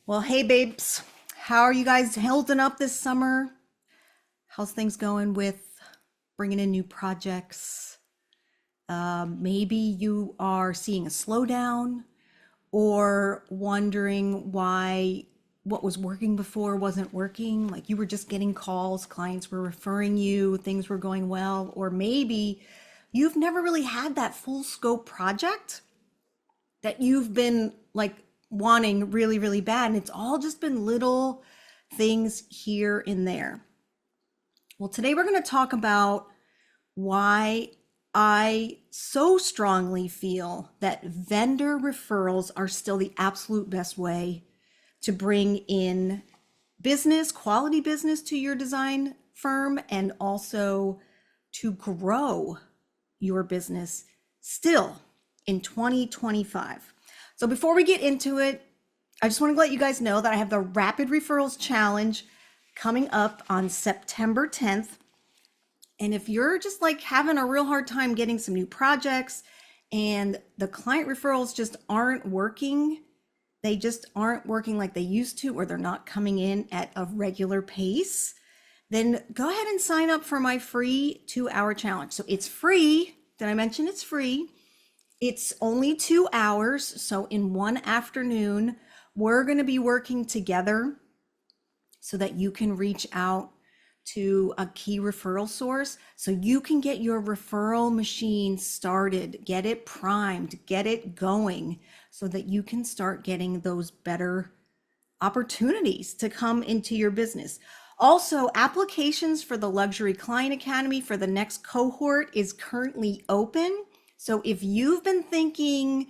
Well, hey, babes, how are you guys holding up this summer? How's things going with bringing in new projects? Maybe you are seeing a slowdown or wondering why what was working before wasn't working. Like you were just getting calls, clients were referring you, things were going well, or maybe you've never really had that full scope project that you've been like wanting really, really bad. And it's all just been little things here and there. Well, today we're going to talk about why I so strongly feel that vendor referrals are still the absolute best way to bring in business, quality business to your design firm, and also to grow your business still in 2025. So before we get into it, I just want to let you guys know that I have the Rapid Referrals Challenge coming up on September 10th. And if you're just like having a real hard time getting some new projects and the client referrals just aren't working, they just aren't working like they used to, or they're not coming in at a regular pace, then go ahead and sign up for my free 2-hour challenge. So it's free. Did I mention it's free? It's only 2 hours. So in one afternoon, we're going to be working together so that you can reach out to a key referral source so you can get your referral machine started, get it primed, get it going so that you can start getting those better opportunities to come into your business. Also, applications for the Luxury Client Academy for the next cohort is currently open. So if you've been thinking,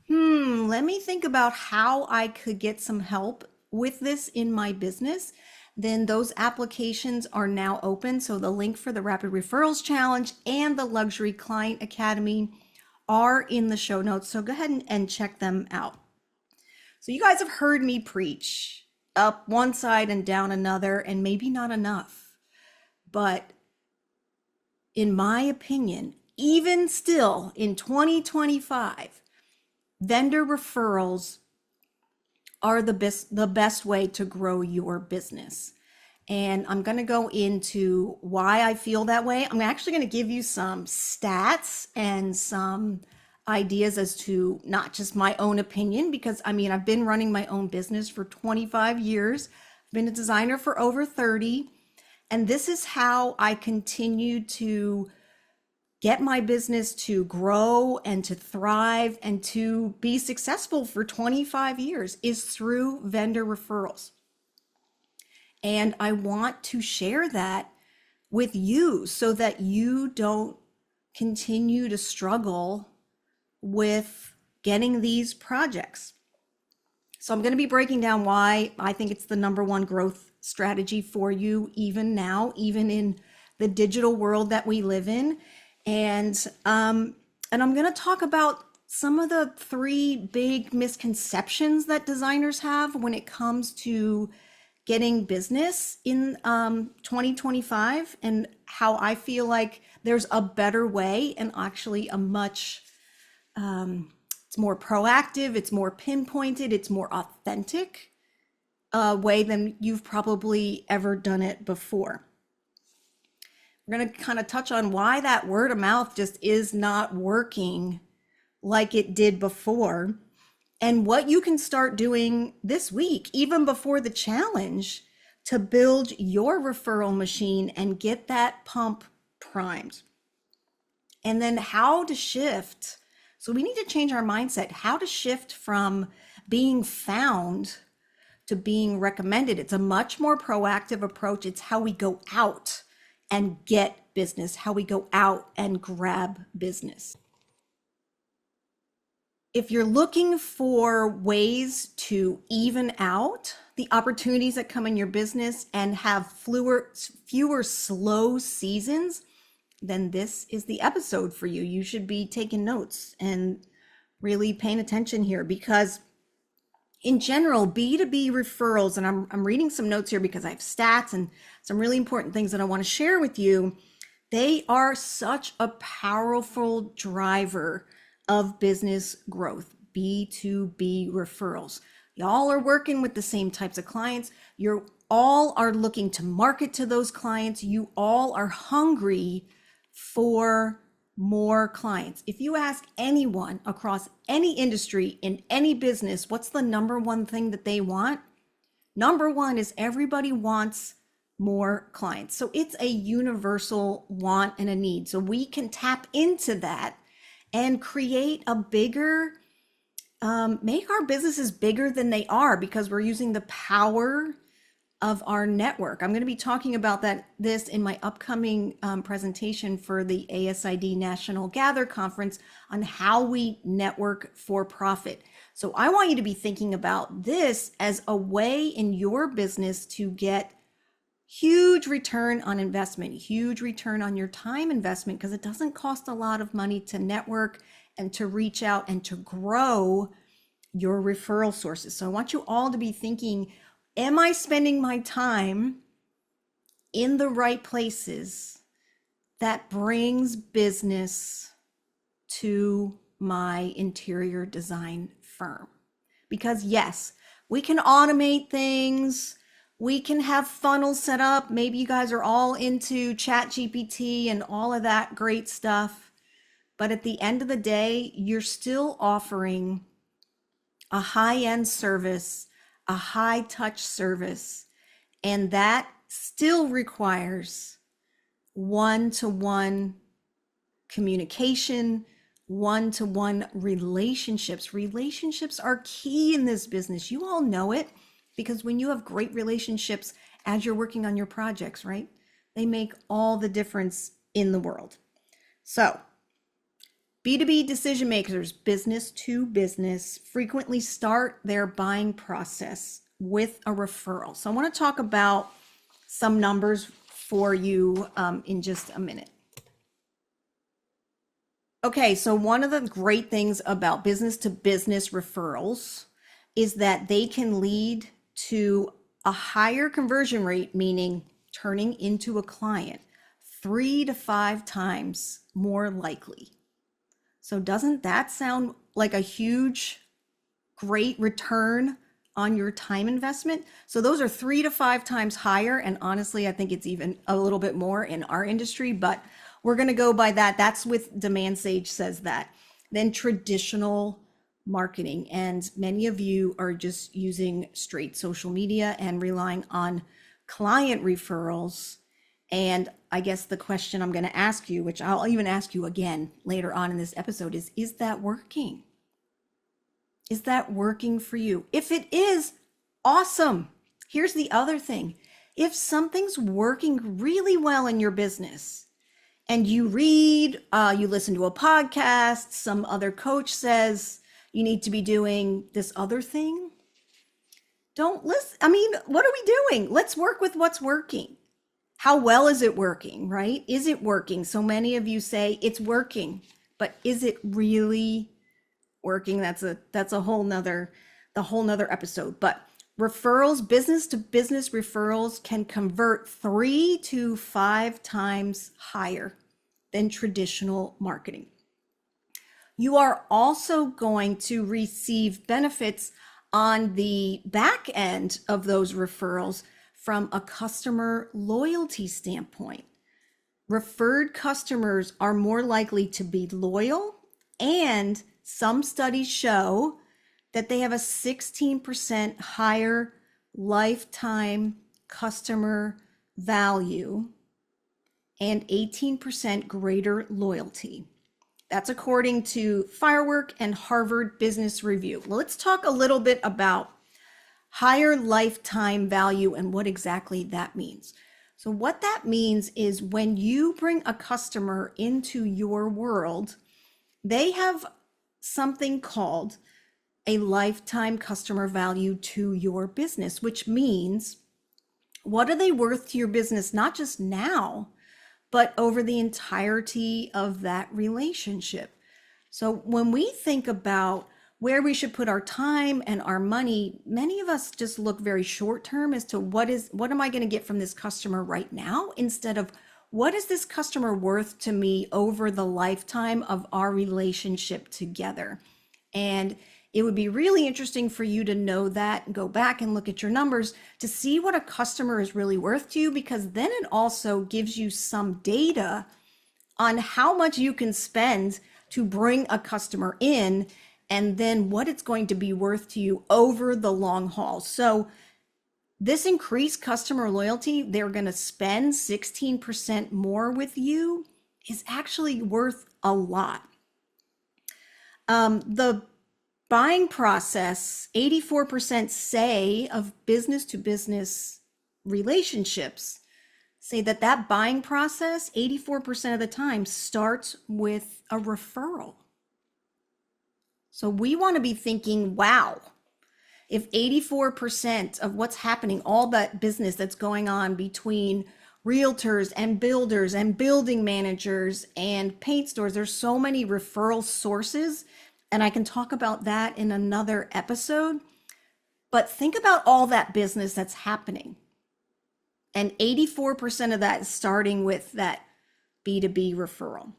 let me think about how I could get some help with this in my business, then those applications are now open. So the link for the Rapid Referrals Challenge and the Luxury Client Academy are in the show notes. So go ahead and check them out. So you guys have heard me preach up one side and down another, and maybe not enough. But in my opinion, even still in 2025, vendor referrals are the best way to grow your business. And I'm going to go into why I feel that way. I'm actually going to give you some stats and some ideas as to not just my own opinion, because I've been running my own business for 25 years. I've been a designer for over 30. And this is how I continue to get my business to grow and to thrive and to be successful for 25 years is through vendor referrals. And I want to share that with you so that you don't continue to struggle with getting these projects. So I'm going to be breaking down why I think it's the number one growth strategy for you, even now, even in the digital world that we live in. And I'm going to talk about some of the 3 big misconceptions that designers have when it comes to getting business in 2025, and how I feel like there's a better way, and actually a much, it's more proactive, it's more pinpointed, it's more authentic way than you've probably ever done it before. We're going to kind of touch on why that word of mouth just is not working like it did before, and what you can start doing this week, even before the challenge, to build your referral machine and get that pump primed. And then how to shift. So we need to change our mindset, how to shift from being found to being recommended. It's a much more proactive approach. It's how we go out and get business, how we go out and grab business. If you're looking for ways to even out the opportunities that come in your business and have fewer slow seasons, then this is the episode for you. You should be taking notes and really paying attention here, because in general, B2B referrals, and I'm reading some notes here because I have stats and some really important things that I want to share with you. They are such a powerful driver of business growth, B2B referrals. Y'all are working with the same types of clients. You're all are looking to market to those clients. You all are hungry for more clients. If you ask anyone across any industry in any business, what's the number one thing that they want? Number one is everybody wants more clients. So it's a universal want and a need. So we can tap into that and create a bigger, make our businesses bigger than they are because we're using the power of our network. I'm going to be talking about this in my upcoming presentation for the ASID National Gather Conference on how we network for profit. So I want you to be thinking about this as a way in your business to get huge return on investment, huge return on your time investment, because it doesn't cost a lot of money to network and to reach out and to grow your referral sources. So I want you all to be thinking, am I spending my time in the right places that brings business to my interior design firm? Because yes, we can automate things. We can have funnels set up. Maybe you guys are all into ChatGPT and all of that great stuff. But at the end of the day, you're still offering a high-end service, a high-touch service, and that still requires one-to-one communication, one-to-one relationships. Relationships are key in this business. You all know it because when you have great relationships as you're working on your projects, right? They make all the difference in the world. So, B2B decision makers, business to business, frequently start their buying process with a referral. So I want to talk about some numbers for you in just a minute. Okay, so one of the great things about business to business referrals is that they can lead to a higher conversion rate, meaning turning into a client 3 to 5 times more likely. So doesn't that sound like a huge, great return on your time investment? So those are 3 to 5 times higher. And honestly, I think it's even a little bit more in our industry, but we're going to go by that. That's with Demand Sage says that. Then traditional marketing. And many of you are just using straight social media and relying on client referrals. And I guess the question I'm going to ask you, which I'll even ask you again later on in this episode, is that working? Is that working for you? If it is, awesome. Here's the other thing. If something's working really well in your business and you read, you listen to a podcast, some other coach says you need to be doing this other thing, don't listen. I mean, what are we doing? Let's work with what's working. How well is it working, right? Is it working? So many of you say it's working, but is it really working? That's a whole nother episode. But referrals, business to business referrals can convert 3 to 5 times higher than traditional marketing. You are also going to receive benefits on the back end of those referrals from a customer loyalty standpoint. Referred customers are more likely to be loyal, and some studies show that they have a 16% higher lifetime customer value and 18% greater loyalty. That's according to Firework and Harvard Business Review. Well, let's talk a little bit about higher lifetime value and what exactly that means. So what that means is when you bring a customer into your world, they have something called a lifetime customer value to your business, which means what are they worth to your business, not just now, but over the entirety of that relationship. So when we think about where we should put our time and our money, many of us just look very short term as to what am I going to get from this customer right now, instead of what is this customer worth to me over the lifetime of our relationship together. And It would be really interesting for you to know that and go back and look at your numbers to see what a customer is really worth to you, because then it also gives you some data on how much you can spend to bring a customer in and then what it's going to be worth to you over the long haul. So this increased customer loyalty, they're going to spend 16% more with you, is actually worth a lot. The buying process, 84% say of business to business relationships say that that buying process 84% of the time starts with a referral. So we want to be thinking, wow, if 84% of what's happening, all that business that's going on between realtors and builders and building managers and paint stores, there's so many referral sources, and I can talk about that in another episode. But think about all that business that's happening. And 84% of that is starting with that B2B referral.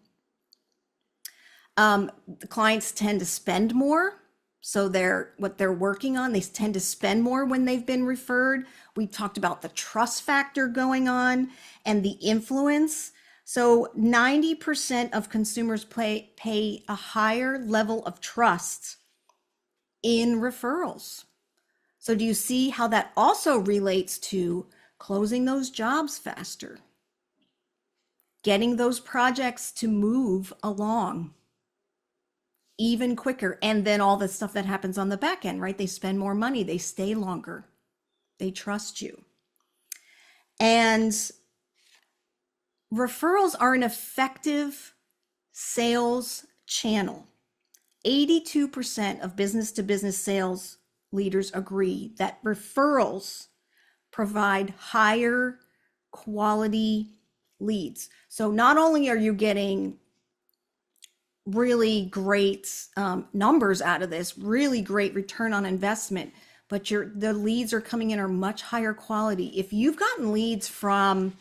The clients tend to spend more. So what they're working on, they tend to spend more when they've been referred. We talked about the trust factor going on and the influence. So 90% of consumers pay a higher level of trust in referrals. So do you see how that also relates to closing those jobs faster, getting those projects to move along even quicker, and then all the stuff that happens on the back end, right? They spend more money, they stay longer, they trust you. And referrals are an effective sales channel. 82% of business to business sales leaders agree that referrals provide higher quality leads. So not only are you getting really great numbers out of this, really great return on investment, but the leads are coming in are much higher quality. If you've gotten leads from,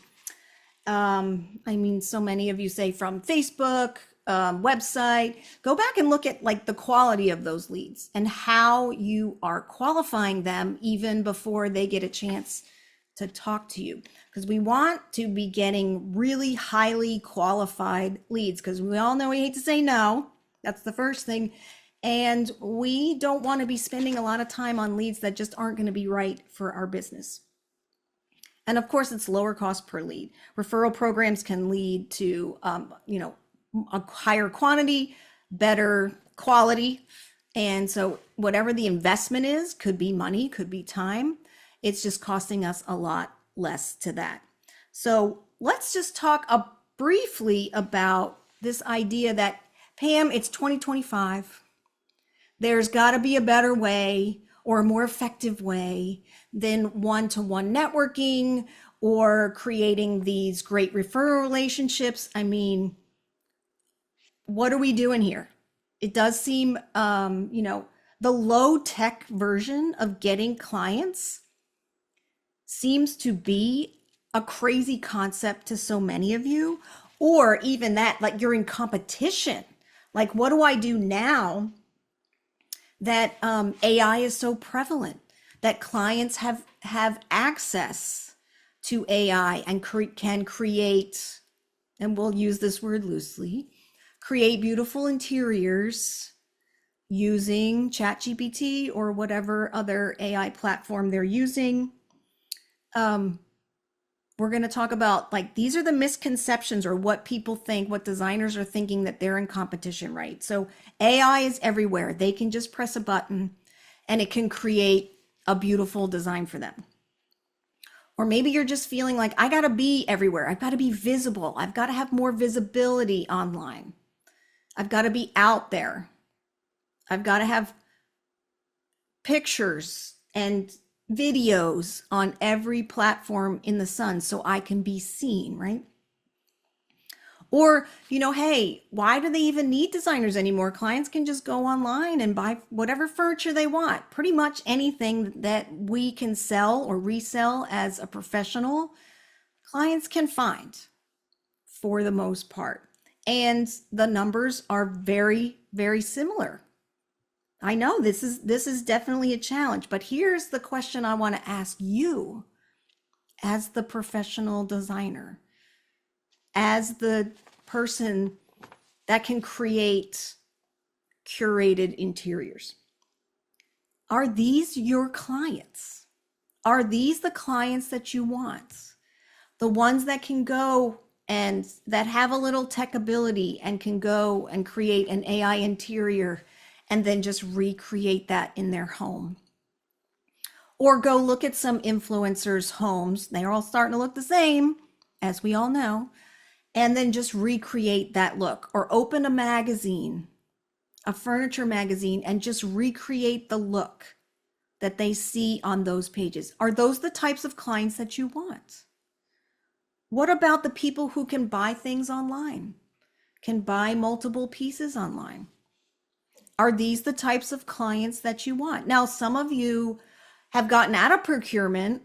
so many of you say from Facebook, website, go back and look at like the quality of those leads and how you are qualifying them even before they get a chance to talk to you, because we want to be getting really highly qualified leads, because we all know we hate to say no. That's the first thing. And we don't want to be spending a lot of time on leads that just aren't going to be right for our business. And of course, it's lower cost per lead. Referral programs can lead to, a higher quantity, better quality. And so whatever the investment is, could be money, could be time. It's just costing us a lot less to that. So let's just talk briefly about this idea that, Pam, it's 2025. There's got to be a better way or a more effective way than one-to-one networking or creating these great referral relationships. I mean, what are we doing here? It does seem, the low tech version of getting clients seems to be a crazy concept to so many of you, or even that, like, you're in competition. Like, what do I do now that AI is so prevalent, that clients have access to AI and can create, and we'll use this word loosely, create beautiful interiors using ChatGPT or whatever other AI platform they're using. We're going to talk about, like, these are the misconceptions or what people think, what designers are thinking, that they're in competition, right? So AI is everywhere. They can just press a button and it can create a beautiful design for them. Or maybe you're just feeling like, I got to be everywhere. I've got to be visible. I've got to have more visibility online. I've got to be out there. I've got to have pictures and videos on every platform in the sun so I can be seen, right? Or, hey, why do they even need designers anymore? Clients can just go online and buy whatever furniture they want. Pretty much anything that we can sell or resell as a professional, clients can find for the most part. And the numbers are very, very similar. I know this is definitely a challenge, but here's the question I want to ask you as the professional designer, as the person that can create curated interiors. Are these your clients? Are these the clients that you want? The ones that can go and that have a little tech ability and can go and create an AI interior and then just recreate that in their home. Or go look at some influencers' homes. They're all starting to look the same, as we all know, and then just recreate that look. Or open a magazine, a furniture magazine, and just recreate the look that they see on those pages. Are those the types of clients that you want? What about the people who can buy things online, can buy multiple pieces online? Are these the types of clients that you want? Now, some of you have gotten out of procurement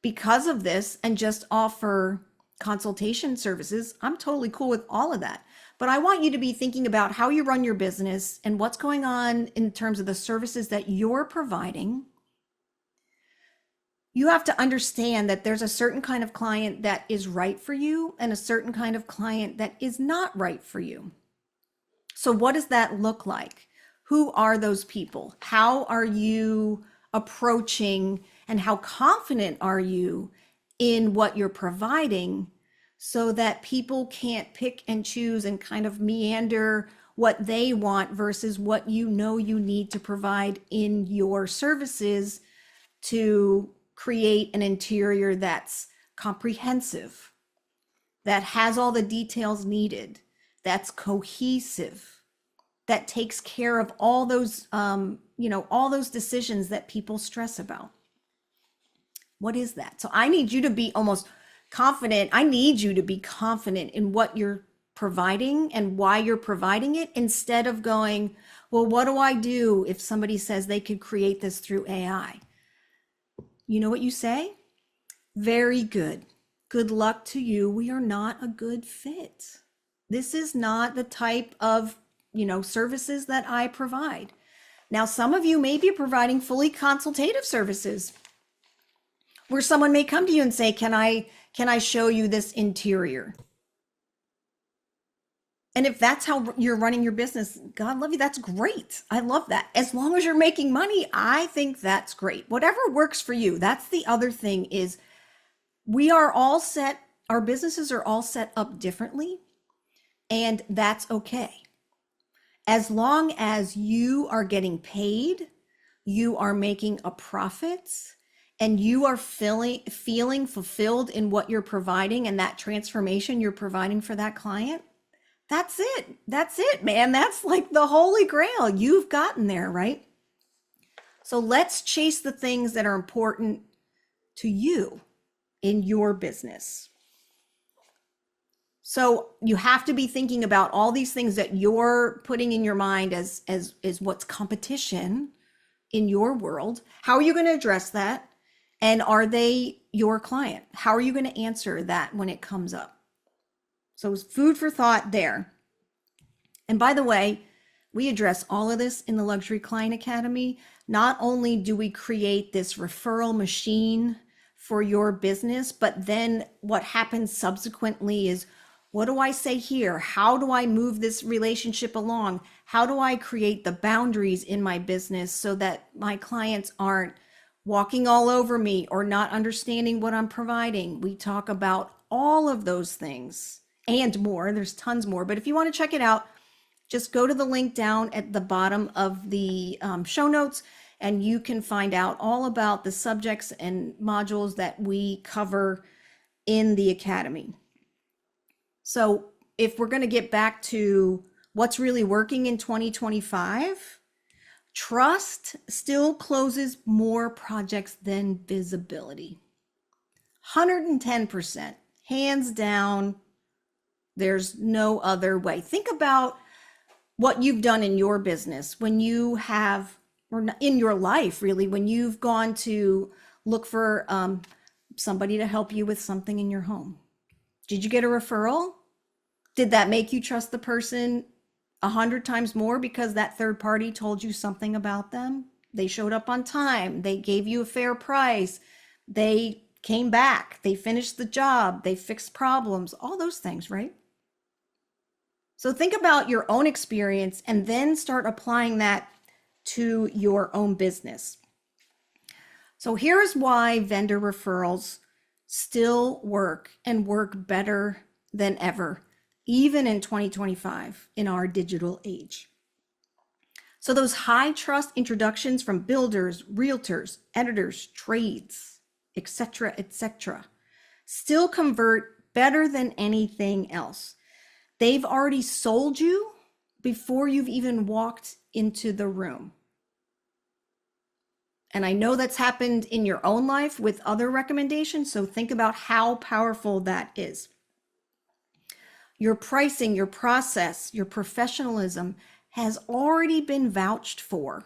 because of this and just offer consultation services. I'm totally cool with all of that. But I want you to be thinking about how you run your business and what's going on in terms of the services that you're providing. You have to understand that there's a certain kind of client that is right for you and a certain kind of client that is not right for you. So what does that look like? Who are those people? How are you approaching and how confident are you in what you're providing so that people can't pick and choose and kind of meander what they want versus what you know you need to provide in your services to create an interior that's comprehensive, that has all the details needed, that's cohesive, that takes care of all those, all those decisions that people stress about. What is that? So I need you to be almost confident. I need you to be confident in what you're providing and why you're providing it instead of going, well, what do I do if somebody says they could create this through AI? You know what you say? Very good. Good luck to you. We are not a good fit. This is not the type of, services that I provide. Now, some of you may be providing fully consultative services where someone may come to you and say, can I show you this interior? And if that's how you're running your business, God love you, that's great. I love that. As long as you're making money, I think that's great. Whatever works for you. That's the other thing is we are all set, our businesses are all set up differently, and that's okay. As long as you are getting paid, you are making a profit, and you are feeling fulfilled in what you're providing and that transformation you're providing for that client, that's it. That's it, man. That's like the holy grail. You've gotten there, right? So let's chase the things that are important to you in your business. So you have to be thinking about all these things that you're putting in your mind as what's competition in your world. How are you going to address that? And are they your client? How are you going to answer that when it comes up? So it's food for thought there. And by the way, we address all of this in the Luxury Client Academy. Not only do we create this referral machine for your business, but then what happens subsequently is, what do I say here? How do I move this relationship along? How do I create the boundaries in my business so that my clients aren't walking all over me or not understanding what I'm providing? We talk about all of those things and more. There's tons more, but if you want to check it out, just go to the link down at the bottom of the show notes, and you can find out all about the subjects and modules that we cover in the Academy. So if we're going to get back to what's really working in 2025, trust still closes more projects than visibility. 110%, hands down. There's no other way. Think about what you've done in your business when you have, or in your life really, when you've gone to look for somebody to help you with something in your home. Did you get a referral? Did that make you trust the person 100 times more because that third party told you something about them. They showed up on time. They gave you a fair price. They came back. They finished the job. They fixed problems, all those things, right? So think about your own experience and then start applying that to your own business. So here's why vendor referrals still work and work better than ever, even in 2025 in our digital age. So those high trust introductions from builders, realtors, editors, trades, etc., still convert better than anything else. They've already sold you before you've even walked into the room. And I know that's happened in your own life with other recommendations, so think about how powerful that is. Your pricing, your process, your professionalism has already been vouched for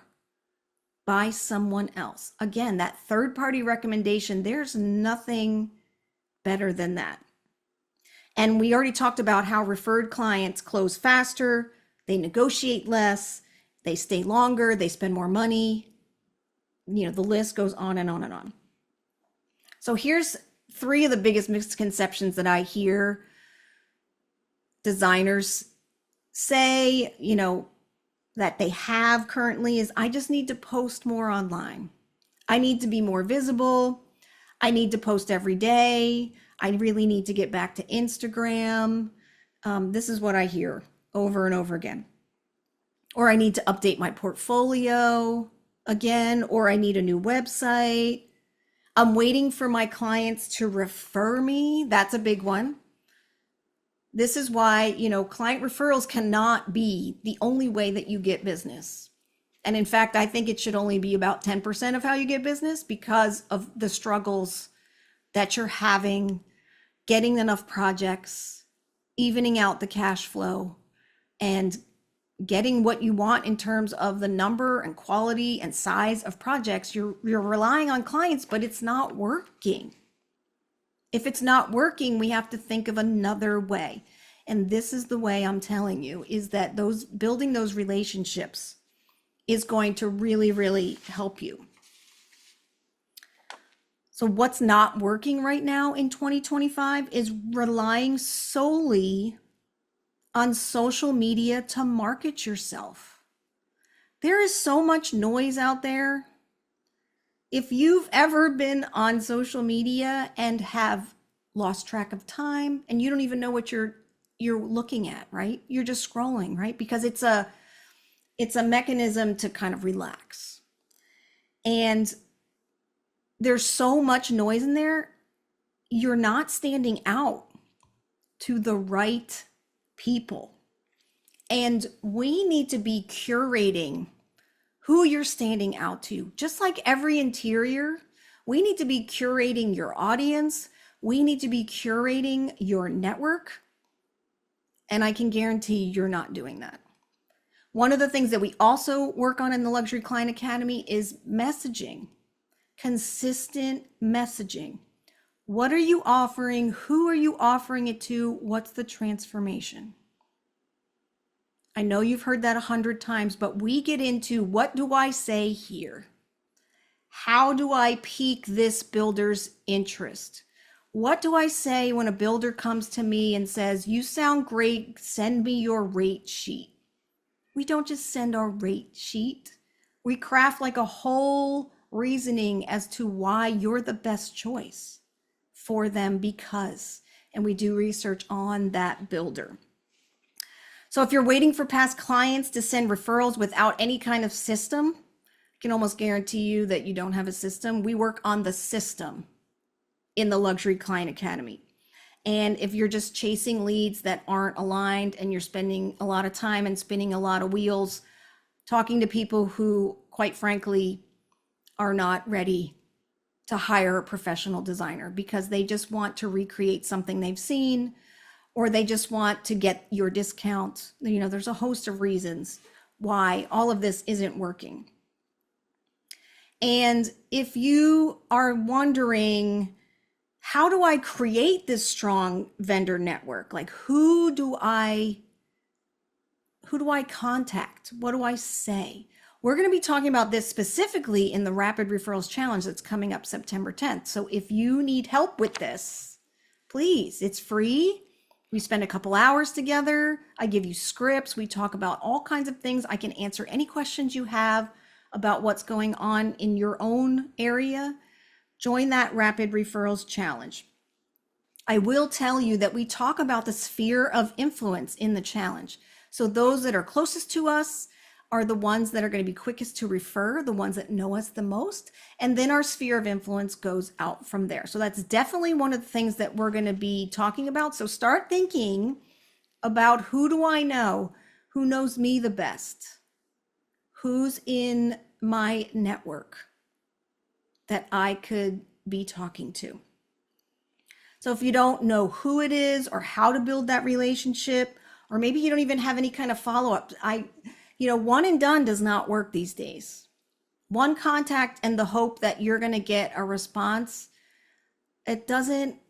by someone else. Again, that third-party recommendation, there's nothing better than that. And we already talked about how referred clients close faster, they negotiate less, they stay longer, they spend more money. The list goes on and on and on. So here's 3 of the biggest misconceptions that I hear designers say, that they have currently is, I just need to post more online. I need to be more visible. I need to post every day. I really need to get back to Instagram. This is what I hear over and over again. Or I need to update my portfolio again, or I need a new website. I'm waiting for my clients to refer me. That's a big one. This is why, client referrals cannot be the only way that you get business. And in fact, I think it should only be about 10% of how you get business because of the struggles that you're having, getting enough projects, evening out the cash flow, and getting what you want in terms of the number and quality and size of projects. You're relying on clients, but it's not working. If it's not working, we have to think of another way. And this is the way I'm telling you, is that building those relationships is going to really, really help you. So what's not working right now in 2025 is relying solely on social media to market yourself. There is so much noise out there. If you've ever been on social media and have lost track of time and you don't even know what you're looking at, right? You're just scrolling, right? Because it's a mechanism to kind of relax. And there's so much noise in there, you're not standing out to the right people. And we need to be curating who you're standing out to. Just like every interior, we need to be curating your audience. We need to be curating your network. And I can guarantee you're not doing that. One of the things that we also work on in the Luxury Client Academy is messaging, consistent messaging. What are you offering? Who are you offering it to? What's the transformation? I know you've heard that 100 times, but we get into, what do I say here? How do I pique this builder's interest? What do I say when a builder comes to me and says, you sound great, send me your rate sheet? We don't just send our rate sheet. We craft like a whole reasoning as to why you're the best choice for them because, and we do research on that builder. So if you're waiting for past clients to send referrals without any kind of system, I can almost guarantee you that you don't have a system. We work on the system in the Luxury Client Academy. And if you're just chasing leads that aren't aligned and you're spending a lot of time and spinning a lot of wheels, talking to people who, quite frankly, are not ready to hire a professional designer because they just want to recreate something they've seen, or they just want to get your discount. There's a host of reasons why all of this isn't working. And if you are wondering, how do I create this strong vendor network? Like, who do I Who do I contact? What do I say? We're going to be talking about this specifically in the Rapid Referrals Challenge that's coming up September 10th. So if you need help with this, please, it's free. We spend a couple hours together. I give you scripts. We talk about all kinds of things. I can answer any questions you have about what's going on in your own area. Join that Rapid Referrals Challenge. I will tell you that we talk about the sphere of influence in the challenge. So those that are closest to us are the ones that are going to be quickest to refer, the ones that know us the most. And then our sphere of influence goes out from there. So that's definitely one of the things that we're going to be talking about. So start thinking about, who do I know? Who knows me the best? Who's in my network that I could be talking to? So if you don't know who it is or how to build that relationship, or maybe you don't even have any kind of follow-up, one and done does not work these days. One contact and the hope that you're going to get a response, it doesn't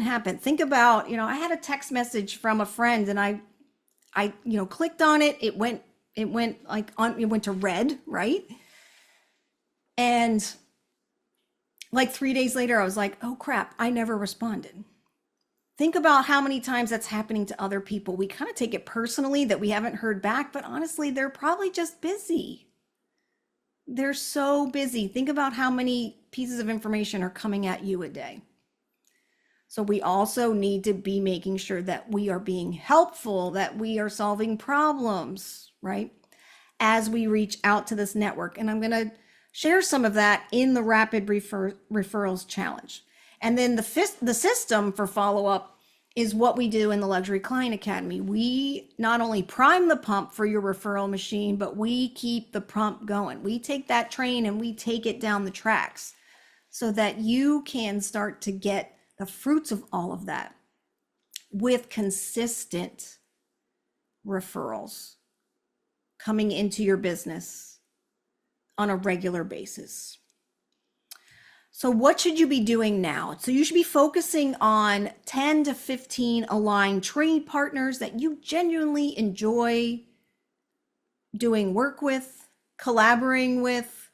happen. Think about, I had a text message from a friend, and I clicked on it. It went to red, right? And like 3 days later, I was like, oh crap, I never responded. Think about how many times that's happening to other people. We kind of take it personally that we haven't heard back, but honestly, they're probably just busy. They're so busy. Think about how many pieces of information are coming at you a day. So we also need to be making sure that we are being helpful, that we are solving problems, right? As we reach out to this network. And I'm going to share some of that in the Rapid Referrals Challenge. And then the system for follow-up is what we do in the Luxury Client Academy. We not only prime the pump for your referral machine, but we keep the pump going. We take that train and we take it down the tracks so that you can start to get the fruits of all of that with consistent referrals coming into your business on a regular basis. So what should you be doing now? So you should be focusing on 10 to 15 aligned trade partners that you genuinely enjoy doing work with, collaborating with,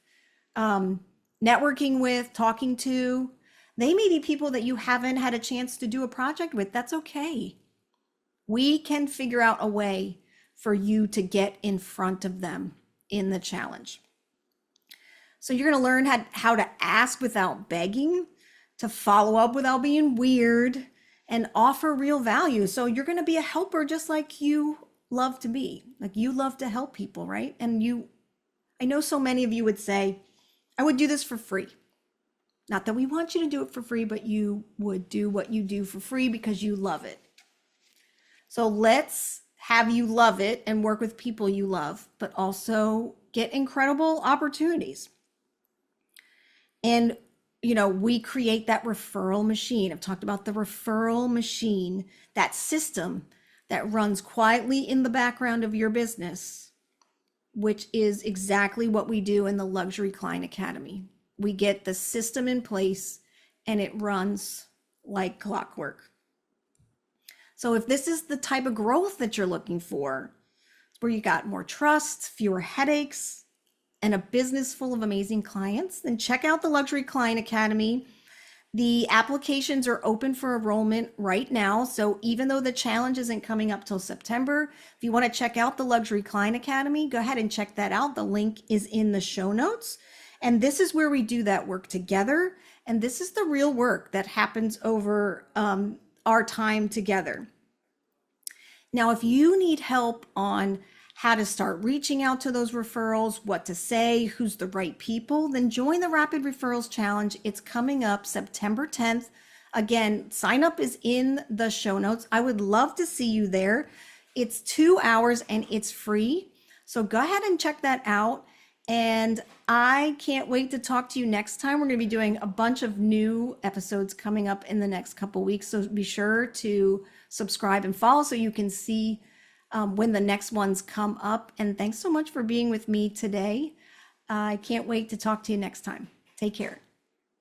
networking with, talking to. They may be people that you haven't had a chance to do a project with. That's okay. We can figure out a way for you to get in front of them in the challenge. So you're going to learn how to ask without begging, to follow up without being weird, and offer real value. So you're going to be a helper just like you love to be. Like, you love to help people, right? And I know so many of you would say, I would do this for free. Not that we want you to do it for free, but you would do what you do for free because you love it. So let's have you love it and work with people you love, but also get incredible opportunities. And, we create that referral machine. I've talked about the referral machine, that system that runs quietly in the background of your business, which is exactly what we do in the Luxury Client Academy. We get the system in place and it runs like clockwork. So if this is the type of growth that you're looking for, where you got more trust, fewer headaches, and a business full of amazing clients, then check out the Luxury Client Academy. The applications are open for enrollment right now. So even though the challenge isn't coming up till September, if you want to check out the Luxury Client Academy, go ahead and check that out. The link is in the show notes. And this is where we do that work together. And this is the real work that happens over our time together. Now, if you need help on how to start reaching out to those referrals, what to say, who's the right people, then join the Rapid Referrals Challenge. It's coming up September 10th. Again, sign up is in the show notes. I would love to see you there. It's 2 hours and it's free. So go ahead and check that out. And I can't wait to talk to you next time. We're going to be doing a bunch of new episodes coming up in the next couple weeks. So be sure to subscribe and follow so you can see when the next ones come up. And thanks so much for being with me today. I can't wait to talk to you next time. Take care.